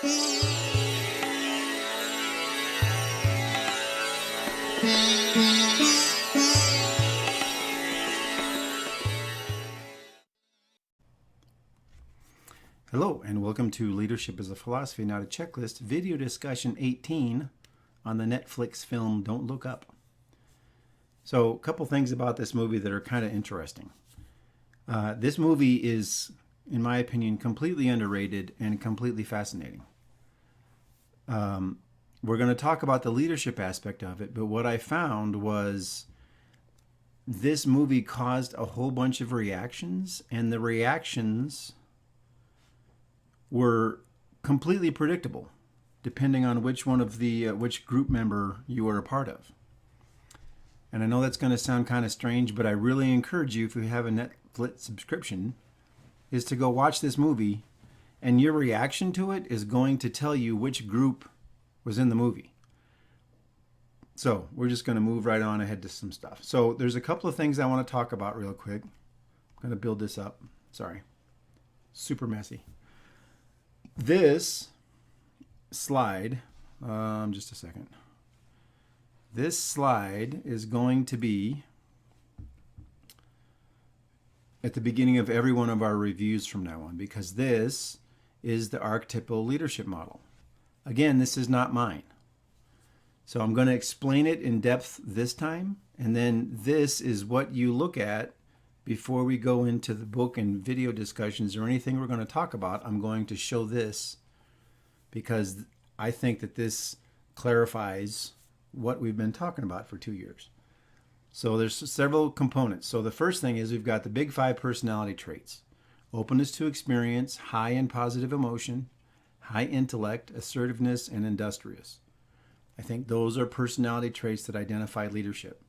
Hello, and welcome to Leadership is a Philosophy, Not a Checklist, video discussion 18 on the Netflix film Don't Look Up. So, a couple things about this movie that are kind of interesting. This movie is, in my opinion, completely underrated and completely fascinating. We're going to talk about the leadership aspect of it, but what I found was this movie caused a whole bunch of reactions, and the reactions were completely predictable, depending on which one of the which group member you are a part of. And I know that's going to sound kind of strange, but I really encourage you, if you have a Netflix subscription, is to go watch this movie, and your reaction to it is going to tell you which group was in the movie. So we're just going to move right on ahead to some stuff. So there's a couple of things I want to talk about real quick. I'm going to build this up. Sorry. Super messy. This slide, just a second. This slide is going to be at the beginning of every one of our reviews from now on, because this is the Archetypal Leadership Model. Again, this is not mine. So I'm going to explain it in depth this time, and then this is what you look at before we go into the book and video discussions or anything we're going to talk about. I'm going to show this because I think that this clarifies what we've been talking about for 2 years. So there's several components. So the first thing is we've got the big 5 personality traits: openness to experience, high and positive emotion, high intellect, assertiveness, and industrious. I think those are personality traits that identify leadership.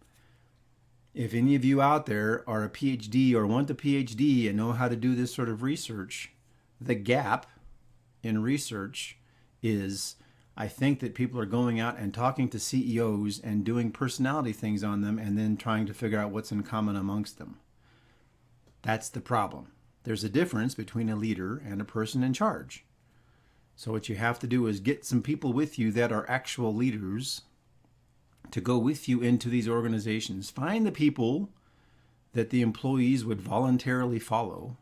If any of you out there are a PhD or want a PhD and know how to do this sort of research, the gap in research is, I think that people are going out and talking to CEOs and doing personality things on them and then trying to figure out what's in common amongst them. That's the problem. There's a difference between a leader and a person in charge. So what you have to do is get some people with you that are actual leaders to go with you into these organizations. Find the people that the employees would voluntarily follow,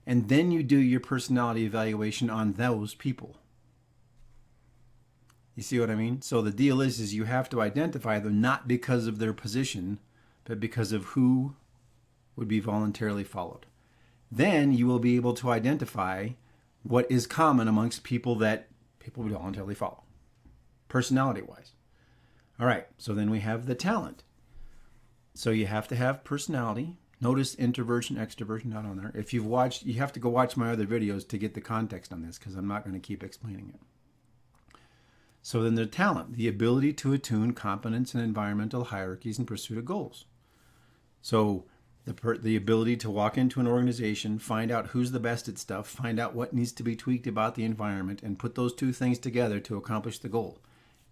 and then you do your personality evaluation on those people. You see what I mean? So the deal is you have to identify them not because of their position, but because of who would be voluntarily followed. Then you will be able to identify what is common amongst people that people would voluntarily follow, personality-wise. All right, so then we have the talent. So you have to have personality. Notice introversion, extroversion, not on there. If you've watched, you have to go watch my other videos to get the context on this, because I'm not going to keep explaining it. So then the talent, the ability to attune competence in environmental hierarchies in pursuit of goals. So the ability to walk into an organization, find out who's the best at stuff, find out what needs to be tweaked about the environment, and put those two things together to accomplish the goal.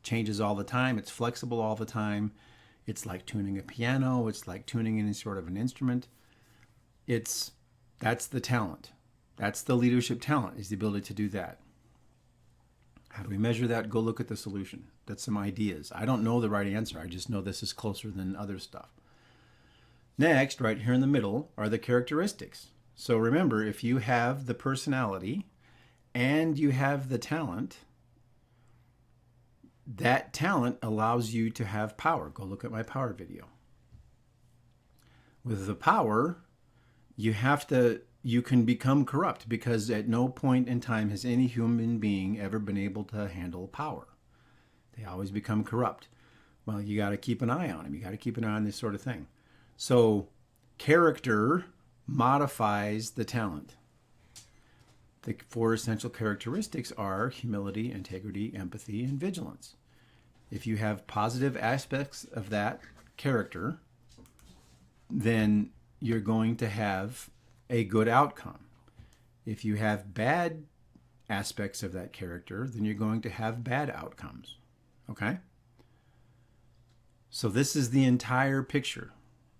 Changes all the time. It's flexible all the time. It's like tuning a piano. It's like tuning any sort of an instrument. That's the talent. That's the leadership talent, is the ability to do that. How do we measure that? Go look at the solution. That's some ideas. I don't know the right answer. I just know this is closer than other stuff. Next, right here in the middle, are the characteristics. So remember, if you have the personality and you have the talent, that talent allows you to have power. Go look at my power video. With the power, you can become corrupt, because at no point in time has any human being ever been able to handle power. They always become corrupt. Well, you got to keep an eye on them. You got to keep an eye on this sort of thing. So character modifies the talent. The 4 essential characteristics are humility, integrity, empathy, and vigilance. If you have positive aspects of that character, then you're going to have a good outcome. If you have bad aspects of that character, then you're going to have bad outcomes. Okay? So this is the entire picture,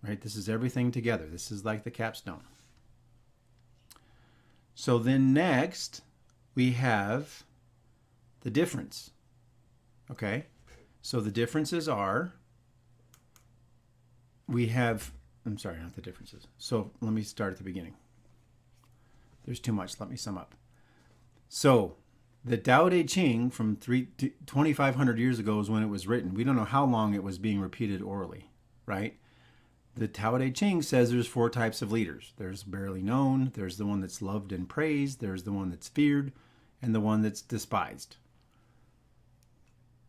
right? This is everything together. This is like the capstone. So then next, we have the difference. Okay? So the differences are, we have, I'm sorry, not the differences. So let me start at the beginning. There's too much. Let me sum up. So the Tao Te Ching from 2,500 years ago is when it was written. We don't know how long it was being repeated orally, right? The Tao Te Ching says there's 4 types of leaders. There's barely known, there's the one that's loved and praised, there's the one that's feared, and the one that's despised.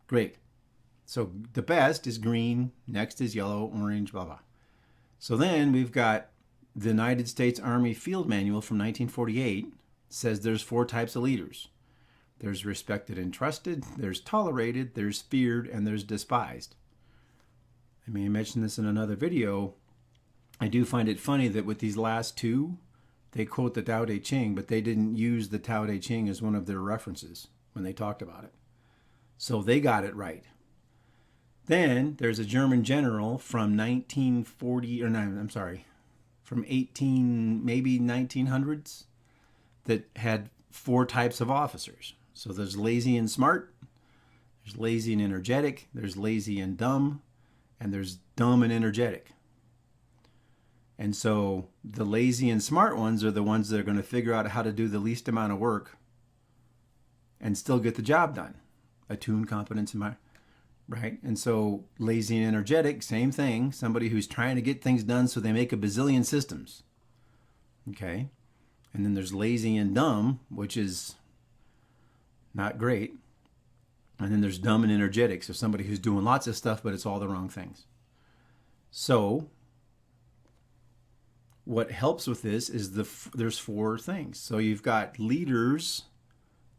Great. So the best is green, next is yellow, orange, blah, blah. So then we've got the United States Army Field Manual from 1948 says there's 4 types of leaders. There's respected and trusted, there's tolerated, there's feared, and there's despised. I may mention this in another video. I do find it funny that with these last 2, they quote the Tao Te Ching, but they didn't use the Tao Te Ching as one of their references when they talked about it. So they got it right. Then there's a German general from 1940, or no, I'm sorry, from 18, maybe 1900s, that had 4 types of officers. So there's lazy and smart, there's lazy and energetic, there's lazy and dumb, and there's dumb and energetic. And so the lazy and smart ones are the ones that are going to figure out how to do the least amount of work and still get the job done. Attune, competence, right? And so lazy and energetic, same thing. Somebody who's trying to get things done so they make a bazillion systems. Okay? And then there's lazy and dumb, which is not great. And then there's dumb and energetic. So somebody who's doing lots of stuff, but it's all the wrong things. So what helps with this is there's 4 things. So you've got leaders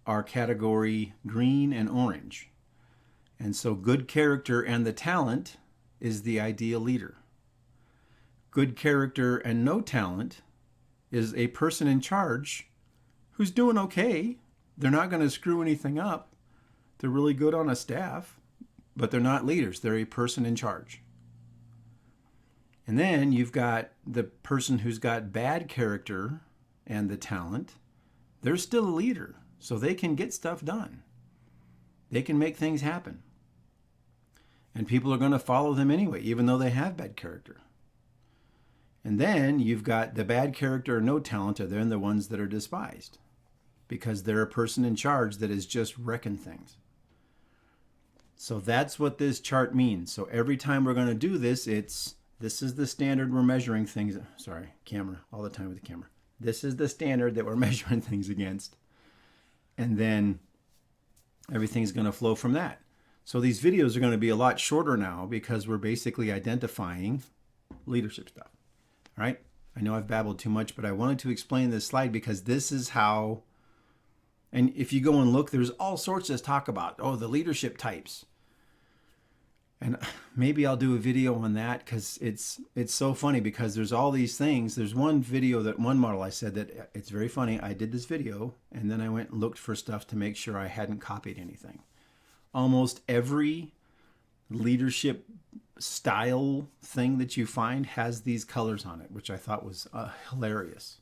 are category green and orange. And so good character and the talent is the ideal leader. Good character and no talent is a person in charge who's doing okay. They're not going to screw anything up. They're really good on a staff, but they're not leaders. They're a person in charge. And then you've got the person who's got bad character and the talent. They're still a leader, so they can get stuff done. They can make things happen. And people are going to follow them anyway, even though they have bad character. And then you've got the bad character or no talent are then the ones that are despised because they're a person in charge that is just wrecking things. So that's what this chart means. So every time we're going to do this, this is the standard we're measuring things. Sorry, camera, all the time with the camera. This is the standard that we're measuring things against. And then everything's going to flow from that. So these videos are going to be a lot shorter now because we're basically identifying leadership stuff. All right? I know I've babbled too much, but I wanted to explain this slide because this is how, and if you go and look, there's all sorts of talk about, the leadership types. And maybe I'll do a video on that because it's so funny because there's all these things. There's one model I said that it's very funny. I did this video and then I went and looked for stuff to make sure I hadn't copied anything. Almost every leadership style thing that you find has these colors on it, which I thought was hilarious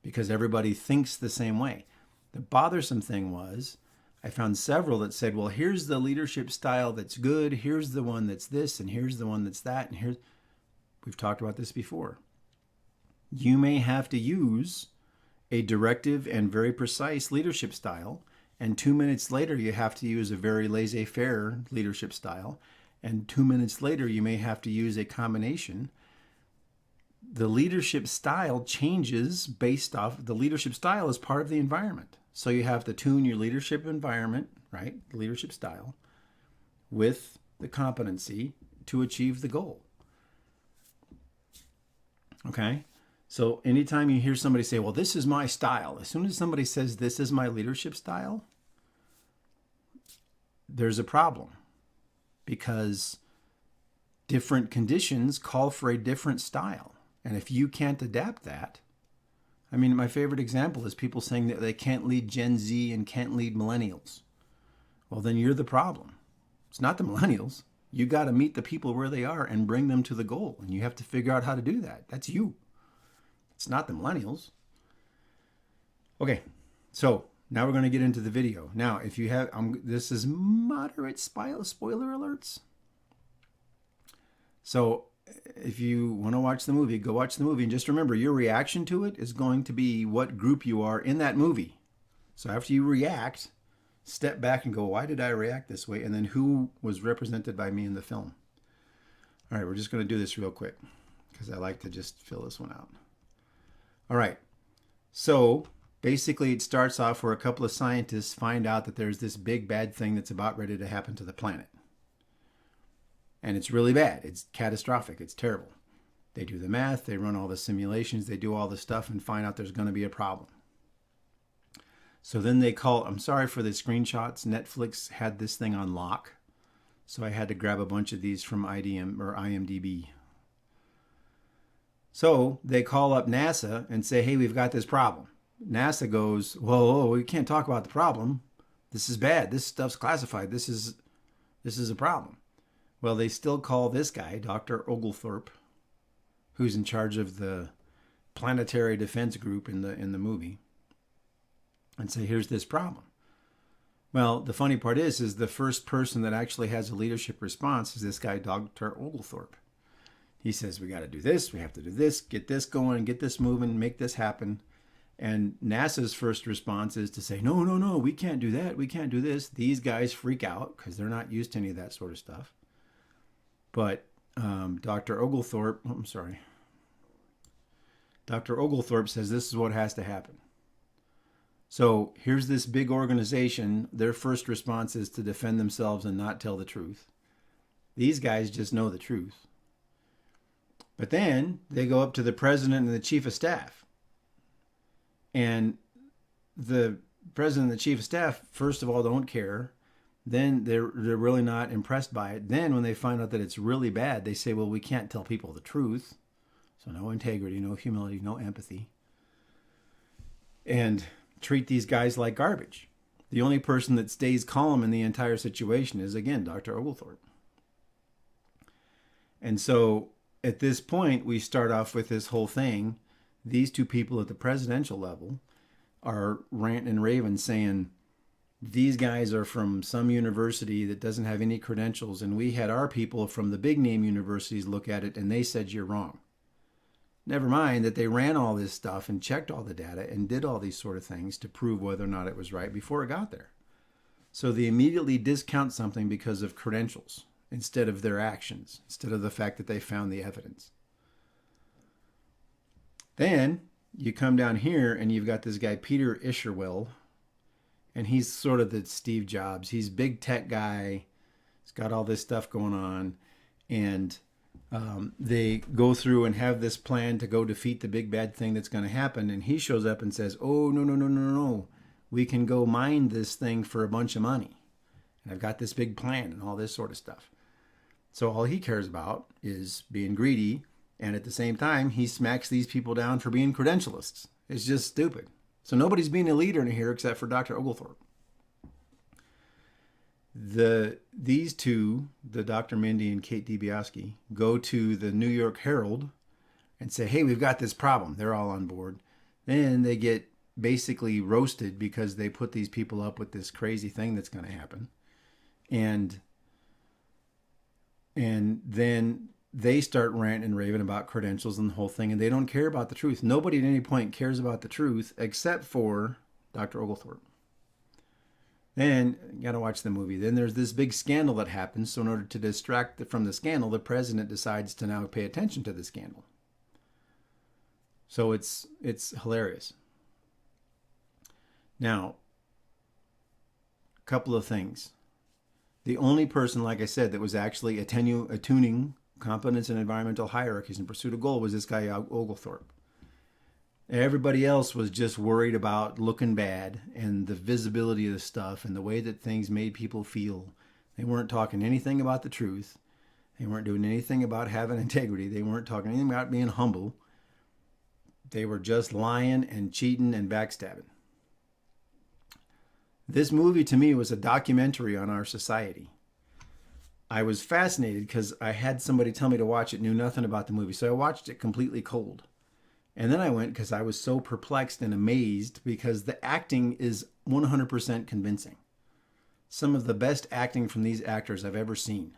because everybody thinks the same way. The bothersome thing was I found several that said, well, here's the leadership style that's good. Here's the one that's this, and here's the one that's that. And we've talked about this before. You may have to use a directive and very precise leadership style. And 2 minutes later, you have to use a very laissez-faire leadership style. And 2 minutes later, you may have to use a combination. The leadership style changes based off, the leadership style is part of the environment. So you have to tune your leadership environment, right, leadership style, with the competency to achieve the goal. Okay? So anytime you hear somebody say, well, this is my style, as soon as somebody says, this is my leadership style, there's a problem because different conditions call for a different style. And if you can't adapt that, I mean, my favorite example is people saying that they can't lead Gen Z and can't lead millennials. Well, then you're the problem. It's not the millennials. You got to meet the people where they are and bring them to the goal. And you have to figure out how to do that. That's you. It's not the millennials. Okay, so Now we're going to get into the video. Now, if you have, this is moderate spoiler alerts. So if you want to watch the movie, go watch the movie. And just remember, your reaction to it is going to be what group you are in that movie. So after you react, step back and go, why did I react this way? And then who was represented by me in the film? All right, we're just going to do this real quick because I like to just fill this one out. All right, so basically it starts off where a couple of scientists find out that there's this big bad thing that's about ready to happen to the planet. And it's really bad. It's catastrophic. It's terrible. They do the math, they run all the simulations, they do all the stuff and find out there's going to be a problem. So then they call, I'm sorry for the screenshots, Netflix had this thing on lock. So I had to grab a bunch of these from IMDb. So they call up NASA and say, hey, we've got this problem. NASA goes, whoa, we can't talk about the problem. This is bad. This stuff's classified. This is a problem. Well, they still call this guy, Dr. Oglethorpe, who's in charge of the planetary defense group in the movie, and say, here's this problem. Well, the funny part is the first person that actually has a leadership response is this guy, Dr. Oglethorpe. He says, we got to do this, we have to do this, get this going, get this moving, make this happen. And NASA's first response is to say, no, we can't do that, we can't do this. These guys freak out because they're not used to any of that sort of stuff. But Dr. Oglethorpe says this is what has to happen. So here's this big organization. Their first response is to defend themselves and not tell the truth. These guys just know the truth. But then they go up to the president and the chief of staff. And the president and the chief of staff, first of all, don't care. Then they're really not impressed by it. Then when they find out that it's really bad, they say, well, we can't tell people the truth. So no integrity, no humility, no empathy. And treat these guys like garbage. The only person that stays calm in the entire situation is, again, Dr. Oglethorpe. And so at this point, we start off with this whole thing. These two people at the presidential level are ranting and raving saying, these guys are from some university that doesn't have any credentials, and we had our people from the big name universities look at it, and they said you're wrong. Never mind that they ran all this stuff and checked all the data and did all these sort of things to prove whether or not it was right before it got there. So they immediately discount something because of credentials instead of their actions, instead of the fact that they found the evidence. Then you come down here and you've got this guy, Peter Isherwell, and he's sort of the Steve Jobs. He's a big tech guy. He's got all this stuff going on. And they go through and have this plan to go defeat the big bad thing that's going to happen. And he shows up and says, oh, no. We can go mine this thing for a bunch of money. And I've got this big plan and all this sort of stuff. So all he cares about is being greedy. And at the same time, he smacks these people down for being credentialists. It's just stupid. So nobody's being a leader in here except for Dr. Oglethorpe. These two, the Dr. Mindy and Kate DiBiase, go to the New York Herald and say, hey, we've got this problem. They're all on board. Then they get basically roasted because they put these people up with this crazy thing that's going to happen. And then they start ranting and raving about credentials and the whole thing, and they don't care about the truth. Nobody at any point cares about the truth except for Dr. Oglethorpe. Then you got to watch the movie. Then there's this big scandal that happens. So in order to distract from the scandal, the president decides to now pay attention to the scandal. So it's hilarious. Now, a couple of things. The only person, like I said, that was actually attuning competence and environmental hierarchies in pursuit of goal was this guy Oglethorpe. Everybody else was just worried about looking bad and the visibility of the stuff and the way that things made people feel. They weren't talking anything about the truth. They weren't doing anything about having integrity. They weren't talking anything about being humble. They were just lying and cheating and backstabbing. This movie to me was a documentary on our society. I was fascinated because I had somebody tell me to watch it, knew nothing about the movie. So I watched it completely cold. And then I went because I was so perplexed and amazed because the acting is 100% convincing. Some of the best acting from these actors I've ever seen.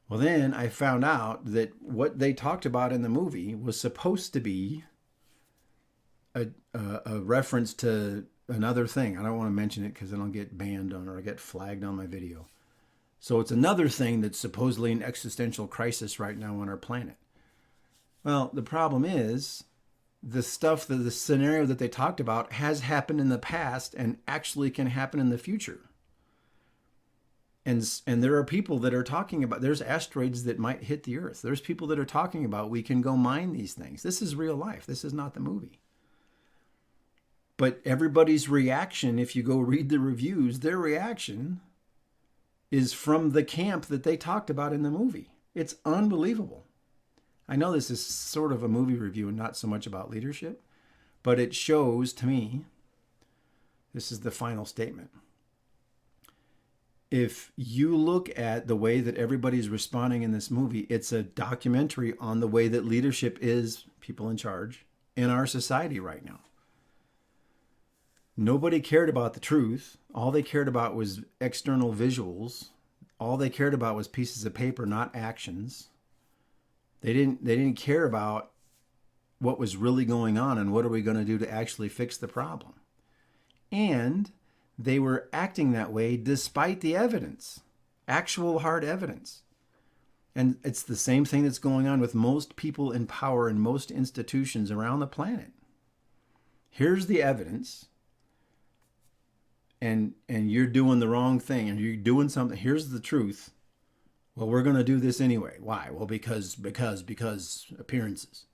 Well, then I found out that what they talked about in the movie was supposed to be a reference to another thing. I don't want to mention it because then I'll get banned on or get flagged on my video. So it's another thing that's supposedly an existential crisis right now on our planet. Well, the problem is the scenario that they talked about has happened in the past and actually can happen in the future. And there are people that are talking about, there's asteroids that might hit the Earth. There's people that are talking about we can go mine these things. This is real life. This is not the movie. But everybody's reaction, if you go read the reviews, their reaction is from the camp that they talked about in the movie. It's unbelievable. I know this is sort of a movie review and not so much about leadership, but it shows to me, this is the final statement. If you look at the way that everybody's responding in this movie, it's a documentary on the way that leadership is, people in charge, in our society right now. Nobody cared about the truth. All they cared about was external visuals. All they cared about was pieces of paper, not actions. They didn't care about what was really going on and what are we going to do to actually fix the problem. And they were acting that way despite the evidence, actual hard evidence. And it's the same thing that's going on with most people in power in most institutions around the planet. Here's the evidence, and you're doing the wrong thing, and you're doing something. Here's the truth. Well, we're going to do this anyway. Why? Well, because appearances.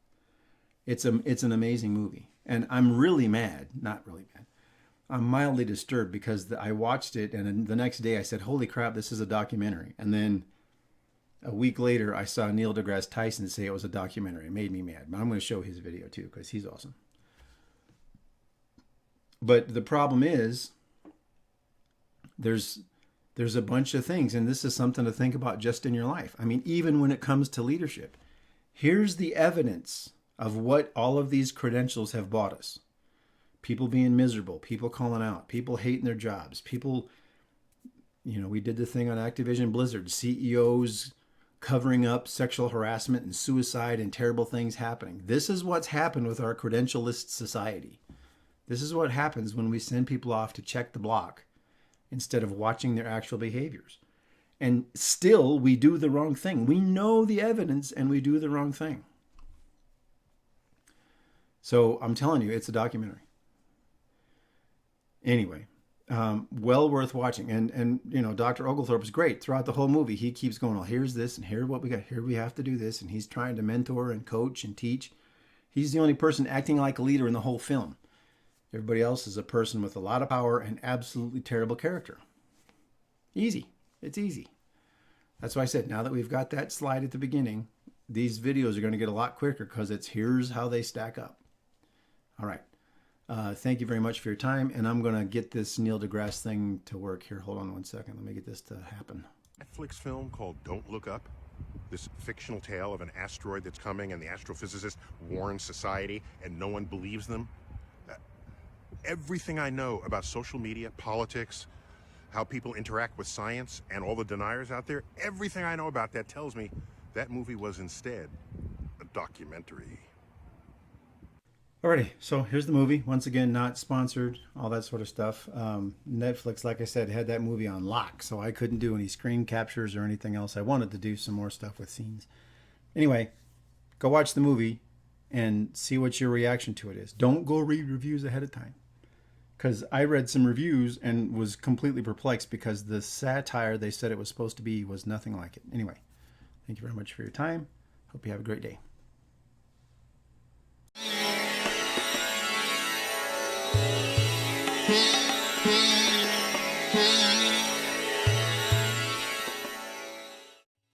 It's an amazing movie. And I'm really mad, not really mad. I'm mildly disturbed because I watched it and the next day I said, holy crap, this is a documentary. And then a week later, I saw Neil deGrasse Tyson say it was a documentary. It made me mad. But I'm going to show his video too because he's awesome. But the problem is there's a bunch of things, and this is something to think about just in your life. I mean, even when it comes to leadership, here's the evidence of what all of these credentials have bought us. People being miserable, people calling out, people hating their jobs, people, we did the thing on Activision Blizzard, CEOs covering up sexual harassment and suicide and terrible things happening. This is what's happened with our credentialist society. This is what happens when we send people off to check the block instead of watching their actual behaviors. And still, we do the wrong thing. We know the evidence and we do the wrong thing. So I'm telling you, it's a documentary. Anyway, well worth watching. And Dr. Oglethorpe is great throughout the whole movie. He keeps going, well, here's this and here's what we got. Here we have to do this. And he's trying to mentor and coach and teach. He's the only person acting like a leader in the whole film. Everybody else is a person with a lot of power and absolutely terrible character. Easy. It's easy. That's why I said, now that we've got that slide at the beginning, these videos are going to get a lot quicker because here's how they stack up. All right. Thank you very much for your time. And I'm going to get this Neil deGrasse thing to work here. Hold on one second. Let me get this to happen. Netflix film called Don't Look Up. This fictional tale of an asteroid that's coming and the astrophysicist warns society and no one believes them. Everything I know about social media, politics, how people interact with science and all the deniers out there, everything I know about that tells me that movie was instead a documentary. Alrighty, so here's the movie. Once again, not sponsored, all that sort of stuff. Netflix, like I said, had that movie on lock, so I couldn't do any screen captures or anything else. I wanted to do some more stuff with scenes. Anyway, go watch the movie and see what your reaction to it is. Don't go read reviews ahead of time. Because I read some reviews and was completely perplexed because the satire they said it was supposed to be was nothing like it. Anyway, thank you very much for your time. Hope you have a great day.